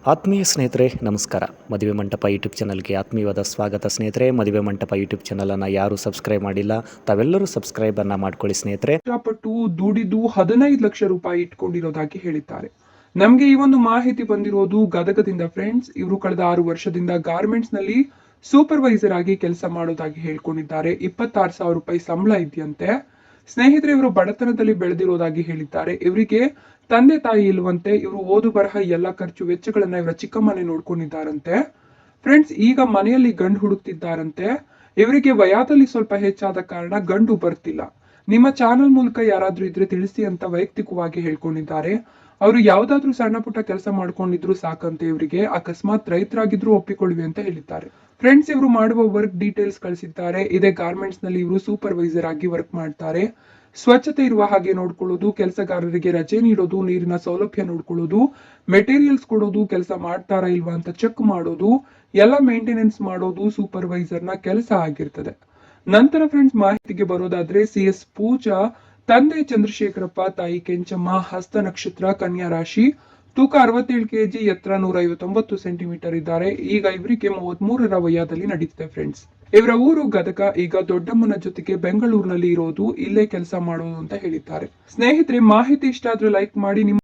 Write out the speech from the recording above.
ಆತ್ಮೀಯ ಸ್ನೇಹಿತರೆ ನಮಸ್ಕಾರ. ಮದುವೆ ಮಂಟಪ ಯೂಟ್ಯೂಬ್ ಚಾನಲ್ಗೆ ಆತ್ಮೀಯವಾದ ಸ್ವಾಗತ ಸ್ನೇಹಿತರೆ. ಮದುವೆ ಮಂಟಪ ಯೂಟ್ಯೂಬ್ ಚಾನಲನ್ನು ಯಾರು ಸಬ್ಸ್ಕ್ರೈಬ್ ಮಾಡಿಲ್ಲ, ತಾವೆಲ್ಲರೂ ಸಬ್ಸ್ಕ್ರೈಬನ್ನು ಮಾಡ್ಕೊಳ್ಳಿ ಸ್ನೇಹಿತರೆ. ಕಷ್ಟಪಟ್ಟು ದುಡಿದು 15 ಲಕ್ಷ ರೂಪಾಯಿ ಇಟ್ಕೊಂಡಿರೋದಾಗಿ ಹೇಳಿದ್ದಾರೆ. ನಮ್ಗೆ ಈ ಒಂದು ಮಾಹಿತಿ ಬಂದಿರೋದು ಗದಗದಿಂದ ಫ್ರೆಂಡ್ಸ್. ಇವರು ಕಳೆದ 6 ವರ್ಷದಿಂದ ಗಾರ್ಮೆಂಟ್ಸ್ ನಲ್ಲಿ ಸೂಪರ್ವೈಸರ್ ಆಗಿ ಕೆಲಸ ಮಾಡೋದಾಗಿ ಹೇಳ್ಕೊಂಡಿದ್ದಾರೆ. 26,000 ರೂಪಾಯಿ ಸಂಬಳ ಇದೆಯಂತೆ. ಸ್ನೇಹಿತರೆ, ಇವರು ಬಡತನದಲ್ಲಿ ಬೆಳೆದಿರೋದಾಗಿ ಹೇಳಿದ್ದಾರೆ. ಇವರಿಗೆ ತಂದೆ ತಾಯಿ ಇಲ್ವಂತೆ. ಇವರು ಓದು ಬರಹ ಎಲ್ಲ ಖರ್ಚು ವೆಚ್ಚಗಳನ್ನ ಇವರ ಚಿಕ್ಕಮ್ಮನೆ ನೋಡ್ಕೊಂಡಿದ್ದಾರಂತೆ. ಫ್ರೆಂಡ್ಸ್, ಈಗ ಮನೆಯಲ್ಲಿ ಗಂಡು ಹುಡುಕ್ತಿದ್ದಾರಂತೆ. ಇವರಿಗೆ ವಯದಲ್ಲಿ ಸ್ವಲ್ಪ ಹೆಚ್ಚಾದ ಕಾರಣ ಗಂಡು ಬರ್ತಿಲ್ಲ. ನಿಮ್ಮ ಚಾನಲ್ ಮೂಲಕ ಯಾರಾದ್ರೂ ಇದ್ರೆ ತಿಳಿಸಿ ಅಂತ ವೈಯಕ್ತಿಕವಾಗಿ ಹೇಳ್ಕೊಂಡಿದ್ದಾರೆ. ಅವರು ಯಾವ್ದಾದ್ರು ಸಣ್ಣ ಪುಟ್ಟ ಕೆಲಸ ಮಾಡ್ಕೊಂಡಿದ್ರು ಸಾಕಂತೆ. ಇವರಿಗೆ ಅಕಸ್ಮಾತ್ ರೈತರಾಗಿದ್ರು ಒಪ್ಪಿಕೊಳ್ಳುವೆ ಅಂತ ಹೇಳಿದ್ದಾರೆ. ಫ್ರೆಂಡ್ಸ್, ಇವರು ಮಾಡುವ ವರ್ಕ್ ಡೀಟೇಲ್ಸ್ ಕಳಿಸಿದ್ದಾರೆ. ಇದೇ ಗಾರ್ಮೆಂಟ್ಸ್ ನಲ್ಲಿ ಇವರು ಸೂಪರ್ವೈಸರ್ ಆಗಿ ವರ್ಕ್ ಮಾಡ್ತಾರೆ. ಸ್ವಚ್ಛತೆ ಇರುವ ಹಾಗೆ ನೋಡ್ಕೊಳ್ಳೋದು, ಕೆಲಸಗಾರರಿಗೆ ರಜೆ ನೀಡೋದು, ನೀರಿನ ಸೌಲಭ್ಯ ನೋಡ್ಕೊಳ್ಳೋದು, ಮೆಟೀರಿಯಲ್ಸ್ ಕೊಡೋದು, ಕೆಲಸ ಮಾಡ್ತಾರಾ ಇಲ್ವಾ ಅಂತ ಚೆಕ್ ಮಾಡೋದು, ಎಲ್ಲ ಮೇಂಟೆನೆನ್ಸ್ ಮಾಡೋದು ಸೂಪರ್ವೈಸರ್ ನ ಕೆಲಸ ಆಗಿರ್ತದೆ. ನಂತರ ಫ್ರೆಂಡ್ಸ್, ಮಾಹಿತಿಗೆ ಬರೋದಾದ್ರೆ CS ಪೂಜಾ, ತಂದೆ ಚಂದ್ರಶೇಖರಪ್ಪ, ತಾಯಿ ಕೆಂಚಮ್ಮ, ಹಸ್ತ ನಕ್ಷತ್ರ, ಕನ್ಯಾ ರಾಶಿ, ತೂಕ 67 kg, ಎತ್ತರ 159 ಸೆಂಟಿಮೀಟರ್ ಇದ್ದಾರೆ. ಈಗ ಇವರಿಗೆ 33ರ ವಯದಲ್ಲಿ ನಡೀತಿದೆ ಫ್ರೆಂಡ್ಸ್. ಇವರ ಊರು ಗದಗ. ಈಗ ದೊಡ್ಡಮ್ಮನ ಜೊತೆಗೆ ಬೆಂಗಳೂರಿನಲ್ಲಿ ಇರೋದು, ಇಲ್ಲೇ ಕೆಲಸ ಮಾಡೋದು ಅಂತ ಹೇಳಿದ್ದಾರೆ. ಸ್ನೇಹಿತರೆ, ಮಾಹಿತಿ ಇಷ್ಟ ಆದ್ರೆ ಲೈಕ್ ಮಾಡಿ. ನಿಮ್ಮ